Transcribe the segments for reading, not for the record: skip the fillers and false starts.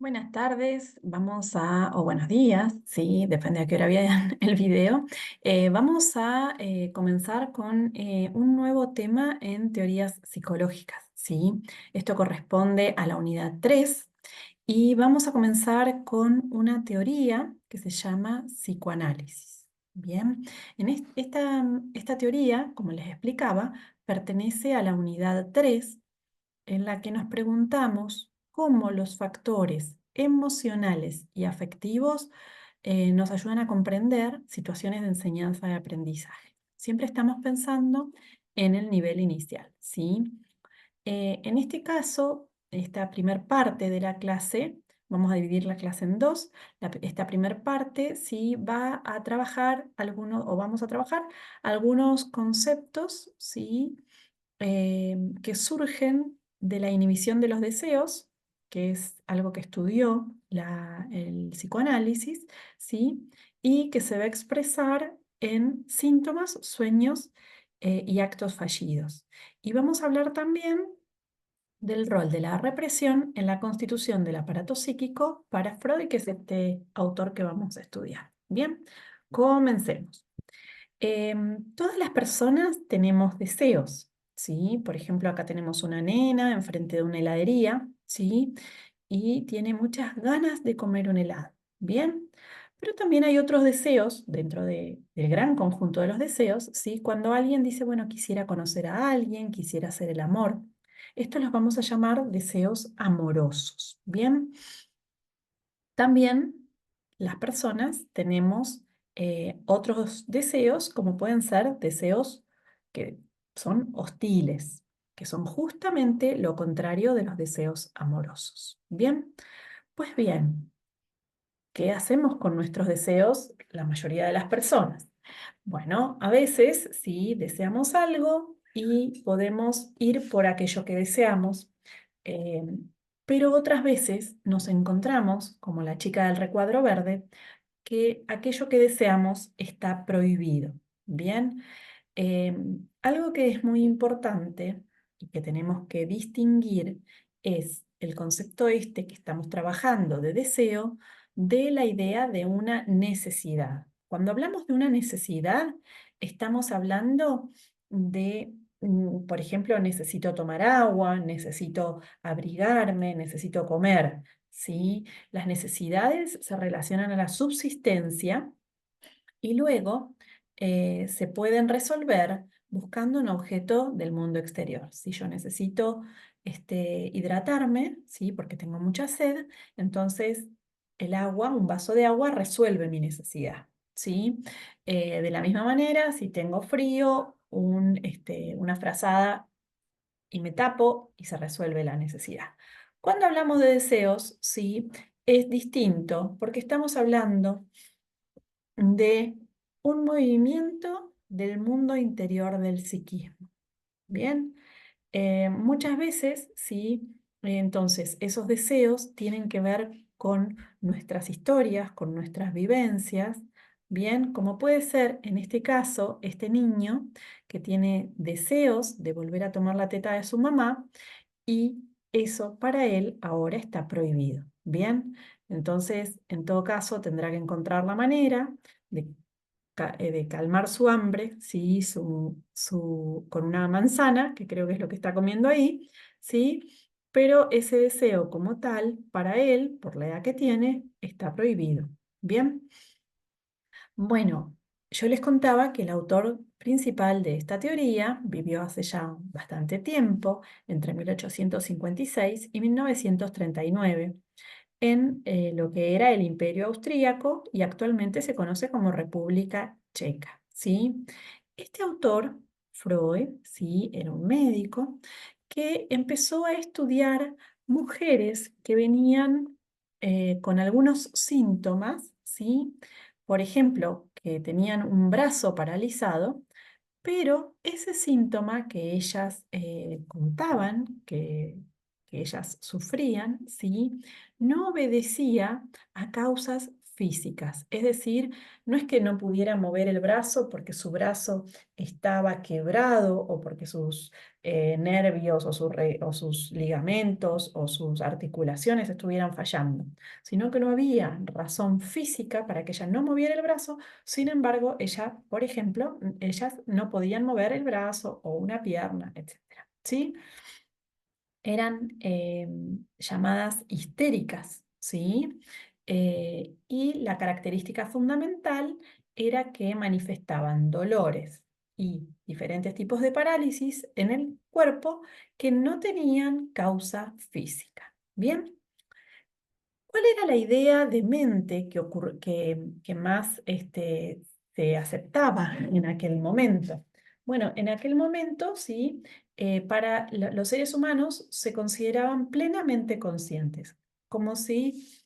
Buenas tardes, o buenos días, sí, depende a qué hora vean el video. Vamos a comenzar con un nuevo tema en teorías psicológicas, ¿sí? Esto corresponde a la unidad 3 y vamos a comenzar con una teoría que se llama psicoanálisis. Bien, esta teoría, como les explicaba, pertenece a la unidad 3 en la que nos preguntamos cómo los factores emocionales y afectivos nos ayudan a comprender situaciones de enseñanza y aprendizaje. Siempre estamos pensando en el nivel inicial, ¿sí? En este caso, esta primer parte de la clase, vamos a dividir la clase en dos. Esta primer parte sí va a trabajar vamos a trabajar algunos conceptos, ¿sí? Que surgen de la inhibición de los deseos, que es algo que estudió el psicoanálisis, ¿sí? Y que se va a expresar en síntomas, sueños y actos fallidos. Y vamos a hablar también del rol de la represión en la constitución del aparato psíquico para Freud, que es este autor que vamos a estudiar. Bien, comencemos. Todas las personas tenemos deseos, ¿sí? Por ejemplo, acá tenemos una nena enfrente de una heladería, ¿sí? Y tiene muchas ganas de comer un helado, ¿bien? Pero también hay otros deseos dentro del gran conjunto de los deseos, ¿sí? Cuando alguien dice, bueno, quisiera conocer a alguien, quisiera hacer el amor. Estos los vamos a llamar deseos amorosos, ¿bien? También las personas tenemos otros deseos, como pueden ser deseos que son hostiles, que son justamente lo contrario de los deseos amorosos. Bien, pues bien, ¿qué hacemos con nuestros deseos la mayoría de las personas? Bueno, a veces sí deseamos algo y podemos ir por aquello que deseamos, eh, pero otras veces nos encontramos, como la chica del recuadro verde, que aquello que deseamos está prohibido. Bien, algo que es muy importante y que tenemos que distinguir es el concepto este que estamos trabajando de deseo de la idea de una necesidad. Cuando hablamos de una necesidad, estamos hablando de, por ejemplo, necesito tomar agua, necesito abrigarme, necesito comer, ¿sí? Las necesidades se relacionan a la subsistencia y luego se pueden resolver buscando un objeto del mundo exterior. Si yo necesito hidratarme, ¿sí? Porque tengo mucha sed, entonces el agua, un vaso de agua, resuelve mi necesidad, ¿sí? De la misma manera, si tengo frío, una frazada y me tapo y se resuelve la necesidad. Cuando hablamos de deseos, sí, es distinto porque estamos hablando de un movimiento del mundo interior del psiquismo. Bien, muchas veces, sí, entonces esos deseos tienen que ver con nuestras historias, con nuestras vivencias, bien, como puede ser en este caso este niño que tiene deseos de volver a tomar la teta de su mamá y eso para él ahora está prohibido, bien. Entonces, en todo caso, tendrá que encontrar la manera de de calmar su hambre, ¿sí? Con una manzana, que creo que es lo que está comiendo ahí, ¿sí? Pero ese deseo como tal, para él, por la edad que tiene, está prohibido. ¿Bien? Bueno, yo les contaba que el autor principal de esta teoría vivió hace ya bastante tiempo, entre 1856 y 1939 en lo que era el Imperio Austríaco y actualmente se conoce como República Checa, ¿sí? Este autor, Freud, ¿sí? Era un médico que empezó a estudiar mujeres que venían con algunos síntomas, ¿sí? Por ejemplo, que tenían un brazo paralizado, pero ese síntoma que ellas contaban, que ellas sufrían, ¿sí? No obedecía a causas físicas. Es decir, no es que no pudiera mover el brazo porque su brazo estaba quebrado o porque sus nervios o sus ligamentos o sus articulaciones estuvieran fallando, sino que no había razón física para que ella no moviera el brazo. Sin embargo, ella, por ejemplo, ellas no podían mover el brazo o una pierna, etcétera, ¿sí? Eran llamadas histéricas, ¿sí? Y la característica fundamental era que manifestaban dolores y diferentes tipos de parálisis en el cuerpo que no tenían causa física. Bien, ¿cuál era la idea de mente que más se aceptaba en aquel momento? Bueno, en aquel momento, sí, para los seres humanos se consideraban plenamente conscientes, como si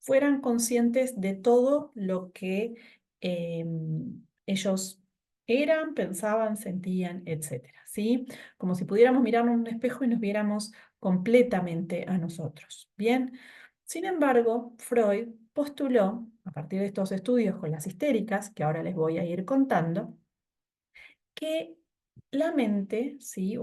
fueran conscientes de todo lo que ellos eran, pensaban, sentían, etcétera, ¿sí? Como si pudiéramos mirarnos en un espejo y nos viéramos completamente a nosotros. Bien, sin embargo, Freud postuló, a partir de estos estudios con las histéricas, que ahora les voy a ir contando, que la mente, ¿sí?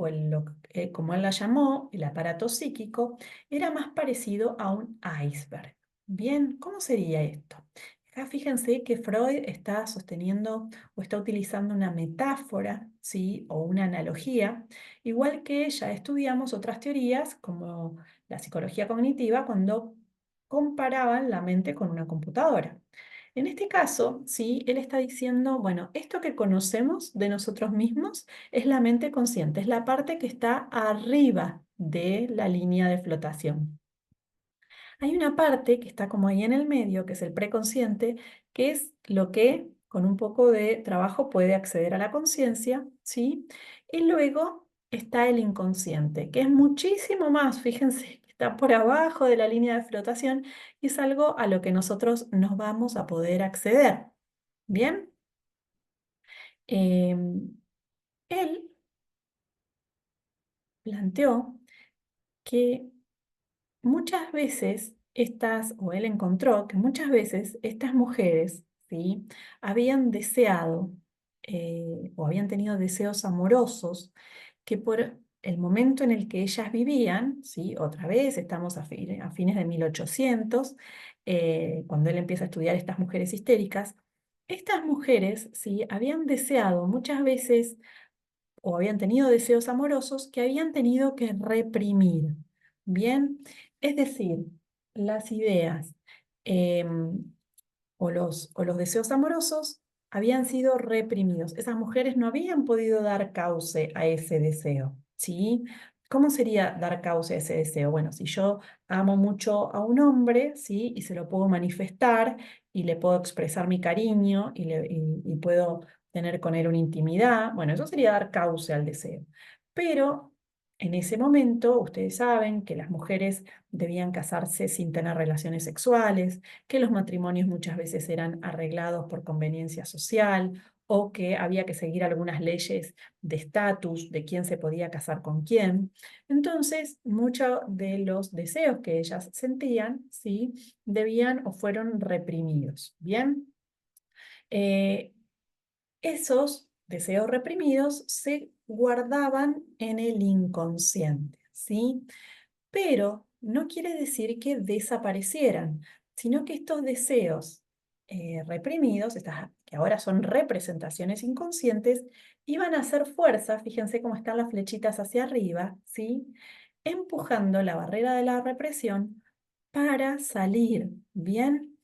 Como él la llamó, el aparato psíquico, era más parecido a un iceberg. Bien, ¿cómo sería esto? Acá fíjense que Freud está sosteniendo o está utilizando una metáfora, ¿sí? O una analogía, igual que ya estudiamos otras teorías como la psicología cognitiva cuando comparaban la mente con una computadora. En este caso, sí, él está diciendo, bueno, esto que conocemos de nosotros mismos es la mente consciente, es la parte que está arriba de la línea de flotación. Hay una parte que está como ahí en el medio, que es el preconsciente, que es lo que con un poco de trabajo puede acceder a la conciencia, ¿sí? Y luego está el inconsciente, que es muchísimo más, fíjense, que está por abajo de la línea de flotación y es algo a lo que nosotros nos vamos a poder acceder. ¿Bien? Él planteó que muchas veces o él encontró que muchas veces estas mujeres, ¿sí? Habían deseado o habían tenido deseos amorosos que por el momento en el que ellas vivían, ¿sí? Otra vez estamos a fines de 1800, cuando él empieza a estudiar estas mujeres histéricas, estas mujeres, ¿sí? Habían deseado muchas veces o habían tenido deseos amorosos que habían tenido que reprimir. Bien, es decir, las ideas em, o los deseos amorosos habían sido reprimidos. Esas mujeres no habían podido dar cauce a ese deseo, ¿sí? ¿Cómo sería dar cauce a ese deseo? Bueno, si yo amo mucho a un hombre, ¿sí? Y se lo puedo manifestar y le puedo expresar mi cariño y puedo tener con él una intimidad, bueno, eso sería dar cauce al deseo. Pero en ese momento, ustedes saben que las mujeres debían casarse sin tener relaciones sexuales, que los matrimonios muchas veces eran arreglados por conveniencia social o que había que seguir algunas leyes de estatus de quién se podía casar con quién. Entonces, muchos de los deseos que ellas sentían, ¿sí? Debían o fueron reprimidos. Bien, Eh, esos deseos reprimidos se guardaban en el inconsciente, ¿sí? Pero no quiere decir que desaparecieran, sino que estos deseos reprimidos, que ahora son representaciones inconscientes, iban a hacer fuerza, fíjense cómo están las flechitas hacia arriba, ¿sí? Empujando la barrera de la represión para salir, ¿bien?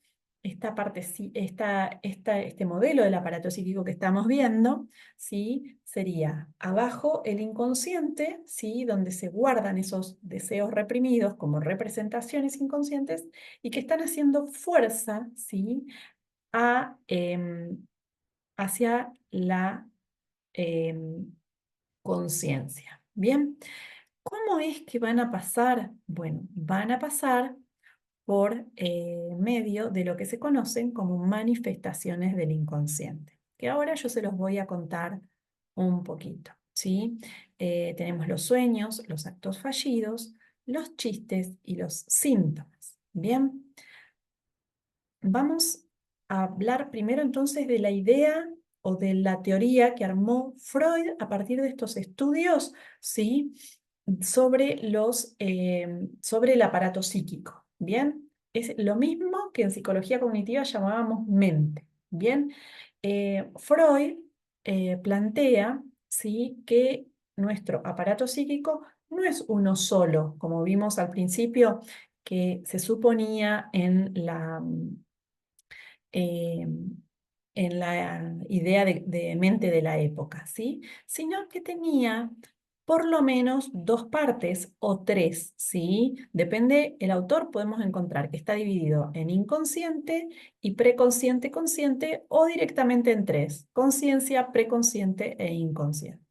Esta parte, este modelo del aparato psíquico que estamos viendo, ¿sí? Sería abajo el inconsciente, ¿sí? Donde se guardan esos deseos reprimidos como representaciones inconscientes y que están haciendo fuerza, ¿sí? A, hacia la em, conciencia. Bien, ¿cómo es que van a pasar? Bueno, van a pasar por medio de lo que se conocen como manifestaciones del inconsciente, que ahora yo se los voy a contar un poquito, ¿sí? Tenemos los sueños, los actos fallidos, los chistes y los síntomas, ¿bien? vamos a hablar primero entonces de la idea o de la teoría que armó Freud a partir de estos estudios, ¿sí? Sobre sobre el aparato psíquico, ¿bien? Es lo mismo que en psicología cognitiva llamábamos mente, ¿bien? Freud plantea, ¿sí? Que nuestro aparato psíquico no es uno solo, como vimos al principio, que se suponía eh, en la idea de mente de la época, ¿sí? Sino que tenía por lo menos dos partes o tres, ¿sí? Depende, el autor podemos encontrar que está dividido en inconsciente y preconsciente, consciente o directamente en tres, conciencia, preconsciente e inconsciente.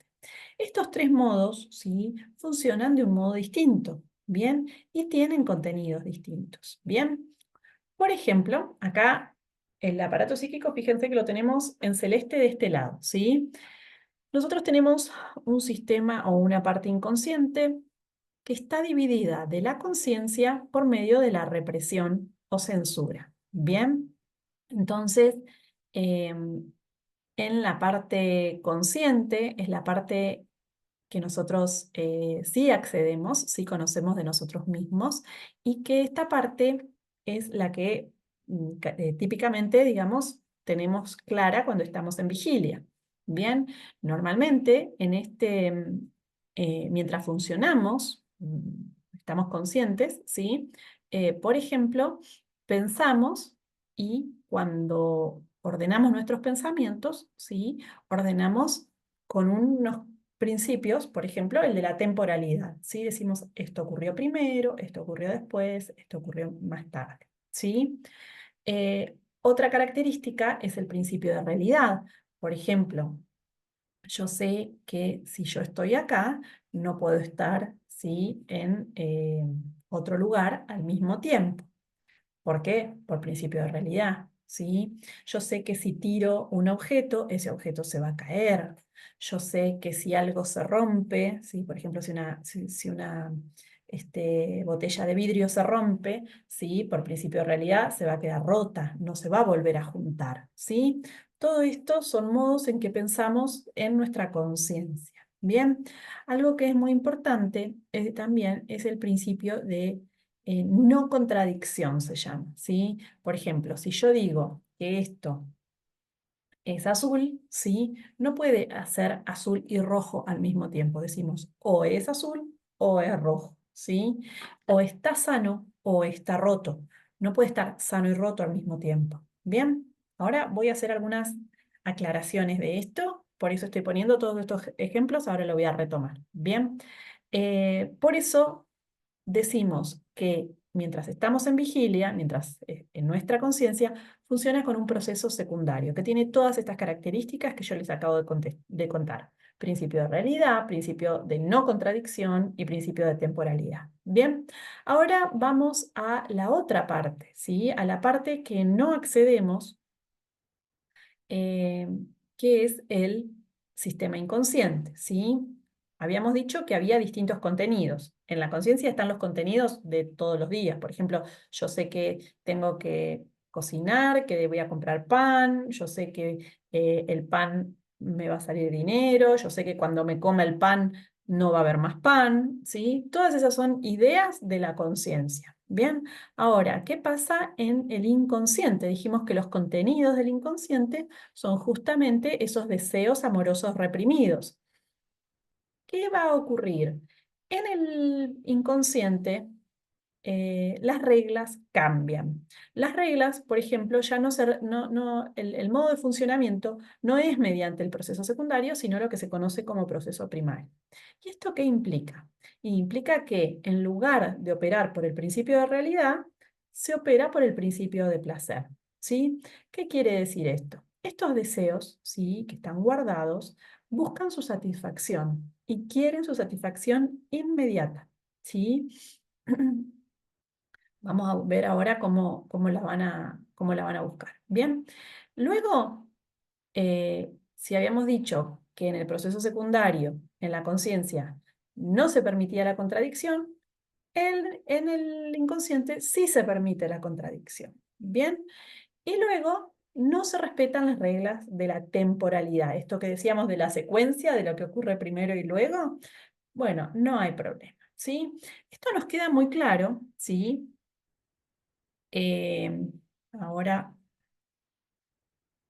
Estos tres modos, ¿sí? Funcionan de un modo distinto, ¿bien? Y tienen contenidos distintos, ¿bien? Por ejemplo, acá el aparato psíquico, fíjense que lo tenemos en celeste de este lado, ¿sí? Nosotros tenemos un sistema o una parte inconsciente que está dividida de la conciencia por medio de la represión o censura. Bien, entonces, en la parte consciente es la parte que nosotros sí accedemos, sí conocemos de nosotros mismos y que esta parte es la que típicamente, digamos, tenemos clara cuando estamos en vigilia. Bien, normalmente mientras funcionamos, estamos conscientes, ¿sí? Por ejemplo, pensamos y cuando ordenamos nuestros pensamientos, ¿sí? Ordenamos con unos principios, por ejemplo, el de la temporalidad, ¿sí? Decimos, esto ocurrió primero, esto ocurrió después, esto ocurrió más tarde, ¿sí? Otra característica es el principio de realidad. Por ejemplo, yo sé que si yo estoy acá, no puedo estar, ¿sí? En otro lugar al mismo tiempo. ¿Por qué? Por principio de realidad, ¿sí? Yo sé que si tiro un objeto, ese objeto se va a caer. Yo sé que si algo se rompe, ¿sí? Por ejemplo, si una botella de vidrio se rompe, ¿sí? Por principio de realidad se va a quedar rota, no se va a volver a juntar, ¿sí? Todo esto son modos en que pensamos en nuestra conciencia. Bien, algo que es muy importante también es el principio de no contradicción se llama, ¿sí? Por ejemplo, si yo digo que esto es azul, ¿sí? No puede hacer azul y rojo al mismo tiempo. Decimos o es azul o es rojo, ¿sí? O está sano o está roto. No puede estar sano y roto al mismo tiempo. Bien, ahora voy a hacer algunas aclaraciones de esto. Por eso estoy poniendo todos estos ejemplos, ahora lo voy a retomar. Bien, por eso decimos que mientras estamos en vigilia, mientras en nuestra conciencia, funciona con un proceso secundario que tiene todas estas características que yo les acabo de contar. Principio de realidad, principio de no contradicción y principio de temporalidad. Bien, ahora vamos a la otra parte, ¿sí? A la parte que no accedemos, eh, que es el sistema inconsciente, ¿sí? Habíamos dicho que había distintos contenidos. En la conciencia están los contenidos de todos los días. Por ejemplo, yo sé que tengo que cocinar, que voy a comprar pan, yo sé que el pan me va a salir dinero, yo sé que cuando me coma el pan no va a haber más pan, ¿sí? Todas esas son ideas de la conciencia. Bien, ahora, ¿qué pasa en el inconsciente? Dijimos que los contenidos del inconsciente son justamente esos deseos amorosos reprimidos. ¿Qué va a ocurrir? En el inconsciente, las reglas cambian. Las reglas, por ejemplo, ya no se, no, el modo de funcionamiento no es mediante el proceso secundario, sino lo que se conoce como proceso primario. ¿Y esto qué implica? Implica que en lugar de operar por el principio de realidad, se opera por el principio de placer. ¿Sí? ¿Qué quiere decir esto? Estos deseos, ¿sí? Que están guardados, buscan su satisfacción y quieren su satisfacción inmediata. ¿Sí? Vamos a ver ahora cómo la van a buscar. Bien, luego, si habíamos dicho que en el proceso secundario, en la conciencia, no se permitía la contradicción, en el inconsciente sí se permite la contradicción. Bien, Y luego no se respetan las reglas de la temporalidad. Esto que decíamos de la secuencia, de lo que ocurre primero y luego, bueno, no hay problema, ¿sí? Esto nos queda muy claro, ¿sí? Eh, ahora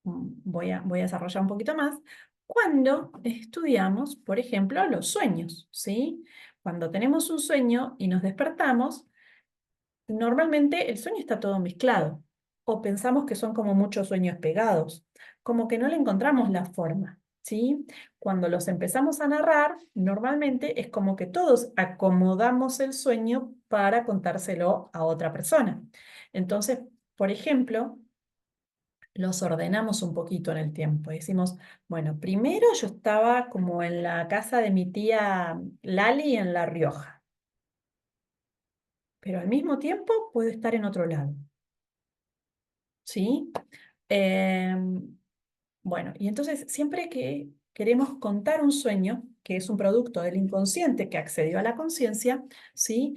voy a desarrollar un poquito más. Cuando estudiamos, por ejemplo, los sueños, ¿sí? Cuando tenemos un sueño y nos despertamos, normalmente el sueño está todo mezclado, o pensamos que son como muchos sueños pegados, como que no le encontramos la forma, ¿sí? Cuando los empezamos a narrar, normalmente es como que todos acomodamos el sueño para contárselo a otra persona. Entonces, por ejemplo, los ordenamos un poquito en el tiempo. Decimos, bueno, primero yo estaba como en la casa de mi tía Lali en La Rioja, pero al mismo tiempo puedo estar en otro lado, ¿sí? Em, bueno, y entonces siempre que queremos contar un sueño, que es un producto del inconsciente que accedió a la conciencia, ¿sí?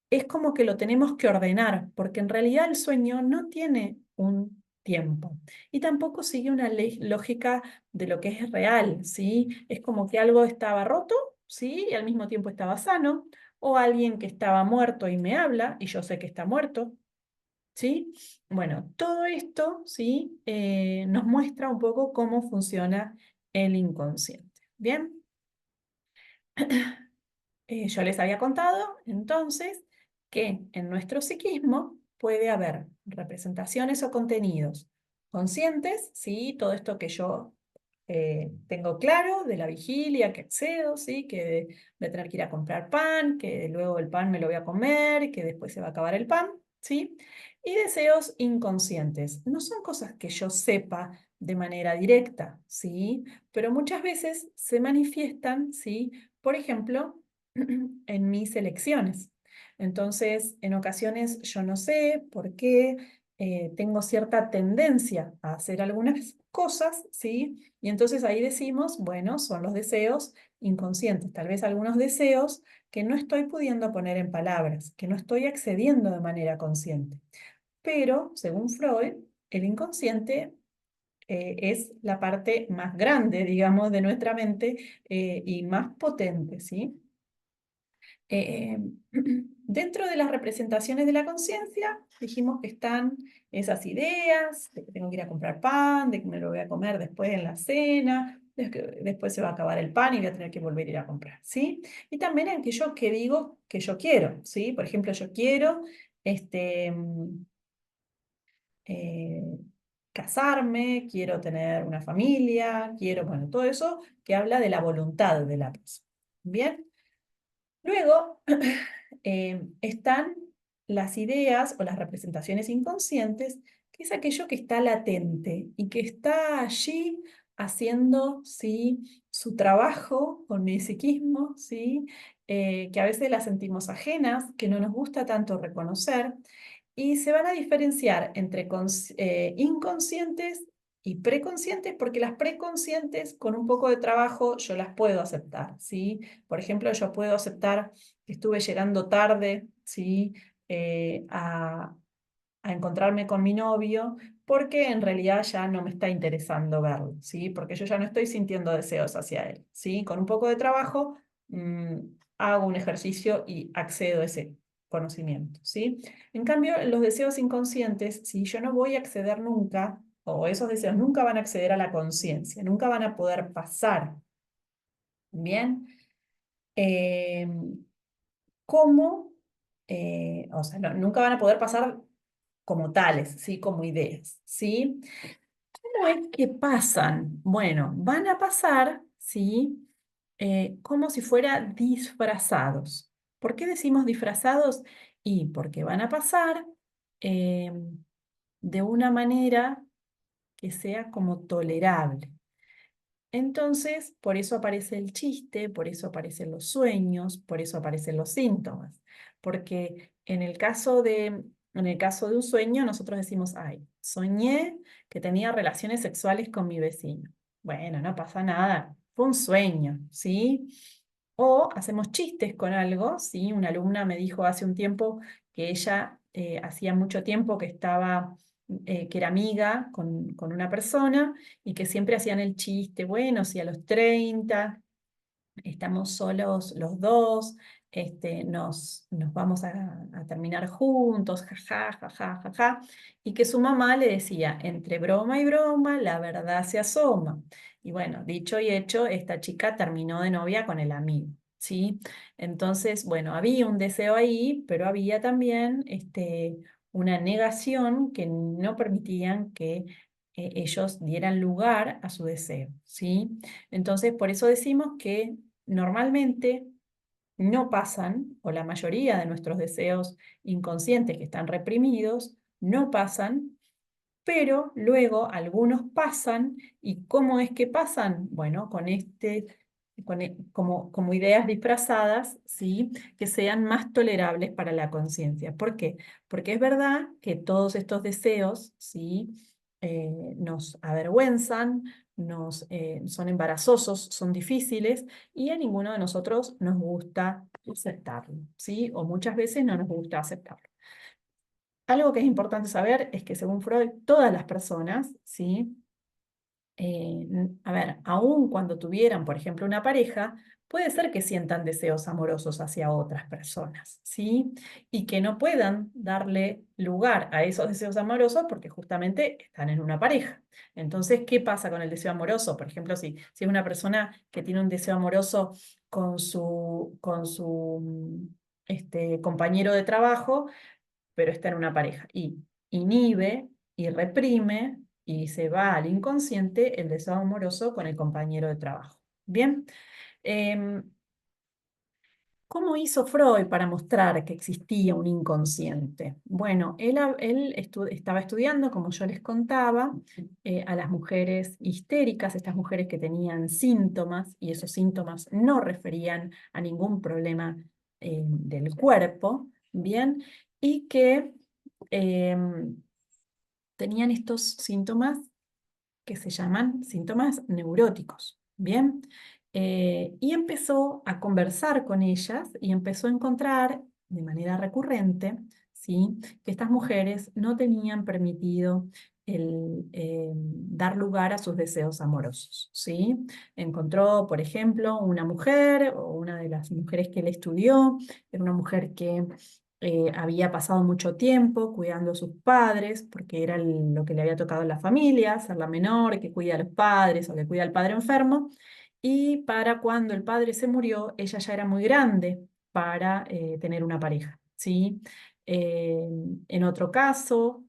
Es como que lo tenemos que ordenar, porque en realidad el sueño no tiene un tiempo y tampoco sigue una lógica de lo que es real, ¿sí? Es como que algo estaba roto, ¿sí? Y al mismo tiempo estaba sano, o alguien que estaba muerto y me habla y yo sé que está muerto, ¿sí? Bueno, todo esto, ¿sí? Nos muestra un poco cómo funciona el inconsciente. ¿Bien? Yo les había contado entonces que en nuestro psiquismo puede haber representaciones o contenidos conscientes, ¿sí? Todo esto que yo tengo claro de la vigilia, que accedo, ¿sí? Que voy a tener que ir a comprar pan, que luego el pan me lo voy a comer, que después se va a acabar el pan, ¿sí? Y deseos inconscientes. No son cosas que yo sepa de manera directa, ¿sí? Pero muchas veces se manifiestan, ¿sí? Por ejemplo, en mis elecciones. Entonces, en ocasiones yo no sé por qué tengo cierta tendencia a hacer algunas cosas, ¿sí? Y entonces ahí decimos, bueno, son los deseos inconscientes, tal vez algunos deseos que no estoy pudiendo poner en palabras, que no estoy accediendo de manera consciente. Pero, según Freud, el inconsciente es la parte más grande, digamos, de nuestra mente y más potente, ¿sí? Eh, Dentro de las representaciones de la conciencia, dijimos que están esas ideas, de que tengo que ir a comprar pan, de que me lo voy a comer después en la cena, de que después se va a acabar el pan y voy a tener que volver a ir a comprar, ¿sí? Y también en aquello que digo que yo quiero, ¿sí? Por ejemplo, yo quiero este, eh, casarme, quiero tener una familia, quiero, bueno, todo eso que habla de la voluntad de la persona. ¿Bien? Luego están las ideas o las representaciones inconscientes, que es aquello que está latente y que está allí haciendo, ¿sí? Su trabajo con mi psiquismo, ¿sí? Que a veces las sentimos ajenas, que no nos gusta tanto reconocer, y se van a diferenciar entre inconscientes y preconscientes, porque las preconscientes, con un poco de trabajo, yo las puedo aceptar, ¿sí? Por ejemplo, yo puedo aceptar que estuve llegando tarde, ¿sí? Eh, a, a encontrarme con mi novio, porque en realidad ya no me está interesando verlo, ¿sí? Porque yo ya no estoy sintiendo deseos hacia él, ¿sí? Con un poco de trabajo, mm, hago un ejercicio y accedo a ese conocimiento, ¿sí? En cambio, los deseos inconscientes, si yo no voy a acceder nunca, o esos deseos nunca van a acceder a la conciencia, nunca van a poder pasar, ¿bien? Eh, ¿Cómo? O sea, nunca van a poder pasar como tales, ¿sí? Como ideas, ¿sí? ¿Cómo es que pasan? Bueno, van a pasar, ¿sí? Como si fueran disfrazados. ¿Por qué decimos disfrazados? Y porque van a pasar eh, de una manera que sea como tolerable. Entonces, por eso aparece el chiste, por eso aparecen los sueños, por eso aparecen los síntomas. Porque en el caso de un sueño, nosotros decimos, ay, soñé que tenía relaciones sexuales con mi vecino. Bueno, no pasa nada, fue un sueño, ¿sí? O hacemos chistes con algo, ¿sí? Una alumna me dijo hace un tiempo que ella hacía mucho tiempo que estaba que era amiga con una persona y que siempre hacían el chiste, bueno, si a los 30 estamos solos los dos, nos vamos a terminar juntos, jaja, jaja, jaja, y que su mamá le decía, entre broma y broma, la verdad se asoma. Y bueno, dicho y hecho, esta chica terminó de novia con el amigo, ¿sí? Entonces, bueno, había un deseo ahí, pero había también una negación que no permitían que ellos dieran lugar a su deseo, ¿sí? Entonces, por eso decimos que normalmente no pasan, o la mayoría de nuestros deseos inconscientes que están reprimidos, no pasan, pero luego algunos pasan. ¿Y cómo es que pasan? Bueno, como ideas disfrazadas, ¿sí? Que sean más tolerables para la conciencia. ¿Por qué? Porque es verdad que todos estos deseos, ¿sí? Nos avergüenzan, son embarazosos, son difíciles y a ninguno de nosotros nos gusta aceptarlo, ¿sí? O muchas veces no nos gusta aceptarlo. Algo que es importante saber es que según Freud, todas las personas, ¿sí? A ver, aun cuando tuvieran, por ejemplo, una pareja, puede ser que sientan deseos amorosos hacia otras personas, ¿sí? Y que no puedan darle lugar a esos deseos amorosos porque justamente están en una pareja. Entonces, ¿qué pasa con el deseo amoroso? Por ejemplo, si es una persona que tiene un deseo amoroso con su compañero de trabajo, pero está en una pareja y inhibe y reprime y se va al inconsciente el deseo amoroso con el compañero de trabajo. Bien, em, ¿cómo hizo Freud para mostrar que existía un inconsciente? Bueno, él estaba estudiando, como yo les contaba, a las mujeres histéricas, estas mujeres que tenían síntomas, y esos síntomas no referían a ningún problema del cuerpo, ¿bien? Y que em, tenían estos síntomas que se llaman síntomas neuróticos, ¿bien? Y empezó a conversar con ellas y empezó a encontrar de manera recurrente, ¿sí? Que estas mujeres no tenían permitido dar lugar a sus deseos amorosos, ¿sí? Encontró, por ejemplo, una mujer, o una de las mujeres que él estudió, era una mujer que había pasado mucho tiempo cuidando a sus padres, porque era lo que le había tocado en la familia, ser la menor, que cuida a los padres o que cuida al padre enfermo. Y para cuando el padre se murió, ella ya era muy grande para tener una pareja, ¿sí? Eh, en otro caso,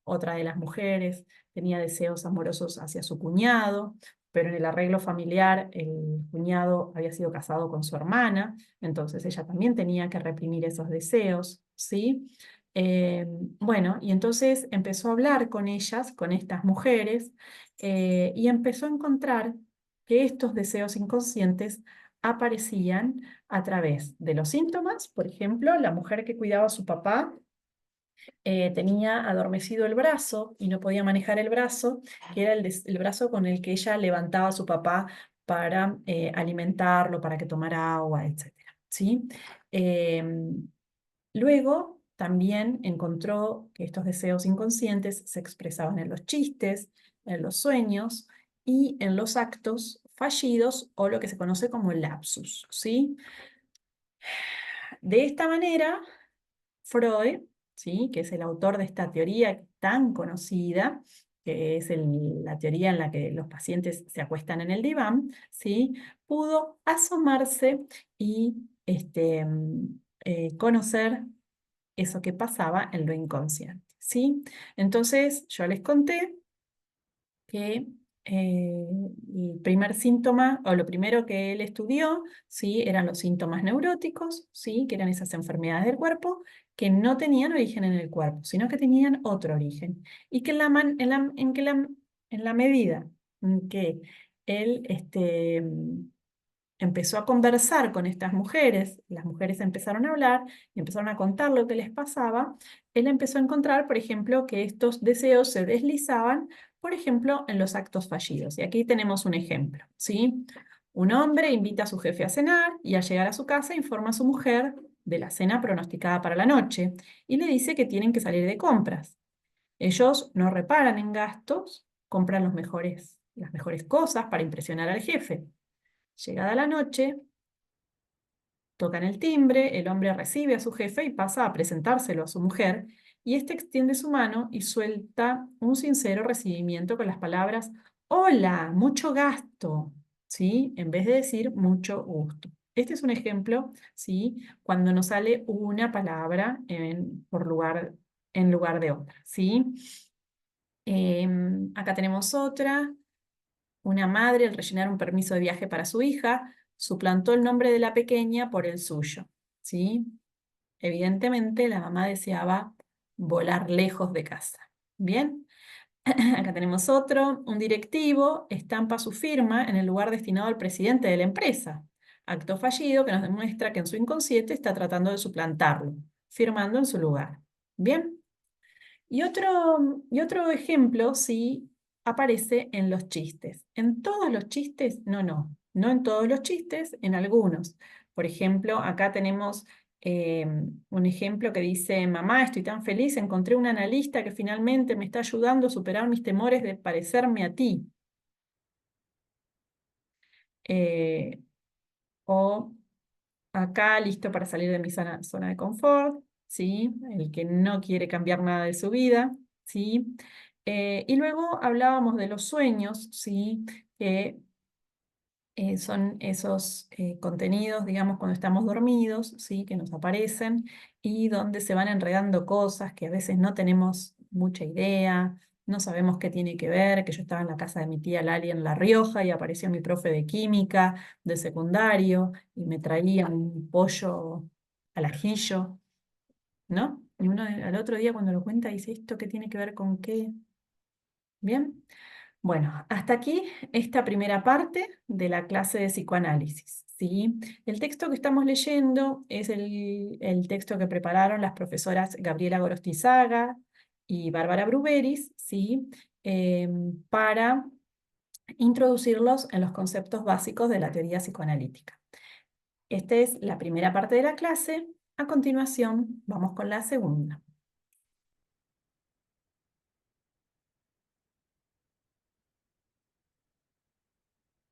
otra de las mujeres tenía deseos amorosos hacia su cuñado, pero en el arreglo familiar el cuñado había sido casado con su hermana, entonces ella también tenía que reprimir esos deseos, ¿sí? Eh, bueno, y entonces empezó a hablar con ellas, con estas mujeres, y empezó a encontrar que estos deseos inconscientes aparecían a través de los síntomas. Por ejemplo, la mujer que cuidaba a su papá tenía adormecido el brazo y no podía manejar el brazo, que era el brazo con el que ella levantaba a su papá para alimentarlo, para que tomara agua, etcétera, ¿sí? Em, Luego también encontró que estos deseos inconscientes se expresaban en los chistes, en los sueños y en los actos fallidos o lo que se conoce como lapsus, ¿sí? De esta manera, Freud, ¿sí? Que es el autor de esta teoría tan conocida, que es la teoría en la que los pacientes se acuestan en el diván, ¿sí? Pudo asomarse y conocer eso que pasaba en lo inconsciente, ¿sí? Entonces, yo les conté que el primer síntoma, o lo primero que él estudió, ¿sí? Eran los síntomas neuróticos, ¿sí? Que eran esas enfermedades del cuerpo que no tenían origen en el cuerpo, sino que tenían otro origen. Y que en la medida en que él empezó a conversar con estas mujeres, las mujeres empezaron a hablar y empezaron a contar lo que les pasaba, él empezó a encontrar, por ejemplo, que estos deseos se deslizaban, por ejemplo, en los actos fallidos. Y aquí tenemos un ejemplo, ¿sí? Un hombre invita a su jefe a cenar y al llegar a su casa informa a su mujer de la cena pronosticada para la noche y le dice que tienen que salir de compras. Ellos no reparan en gastos, compran las mejores cosas para impresionar al jefe. Llegada la noche, tocan el timbre, el hombre recibe a su jefe y pasa a presentárselo a su mujer, y éste extiende su mano y suelta un sincero recibimiento con las palabras, hola, mucho gasto, ¿sí? En vez de decir mucho gusto. Este es un ejemplo, ¿sí? Cuando nos sale una palabra en lugar de otra, ¿sí? Acá tenemos otra. Una madre, al rellenar un permiso de viaje para su hija, suplantó el nombre de la pequeña por el suyo, ¿sí? Evidentemente, la mamá deseaba volar lejos de casa. Bien, acá tenemos otro. Un directivo estampa su firma en el lugar destinado al presidente de la empresa. Acto fallido que nos demuestra que en su inconsciente está tratando de suplantarlo, firmando en su lugar. Bien. Y otro ejemplo, sí, aparece en los chistes. ¿En todos los chistes? No en todos los chistes, en algunos. Por ejemplo, acá tenemos un ejemplo que dice, mamá, estoy tan feliz, encontré un analista que finalmente me está ayudando a superar mis temores de parecerme a ti. Eh, o acá, listo para salir de mi zona de confort, ¿sí? El que no quiere cambiar nada de su vida, ¿sí? Y luego hablábamos de los sueños, ¿sí? Que son esos contenidos, digamos, cuando estamos dormidos, ¿sí? Que nos aparecen y donde se van enredando cosas que a veces no tenemos mucha idea, no sabemos qué tiene que ver, que yo estaba en la casa de mi tía Lali en La Rioja y apareció mi profe de química de secundario y me traía un pollo al ajillo, ¿no? Y uno al otro día cuando lo cuenta dice, ¿esto qué tiene que ver con qué? ¿Bien? Bueno, hasta aquí esta primera parte de la clase de psicoanálisis, ¿sí? El texto que estamos leyendo es el texto que prepararon las profesoras Gabriela Gorostizaga y Bárbara Bruberis, ¿sí? Para introducirlos en los conceptos básicos de la teoría psicoanalítica. Esta es la primera parte de la clase. A continuación, vamos con la segunda.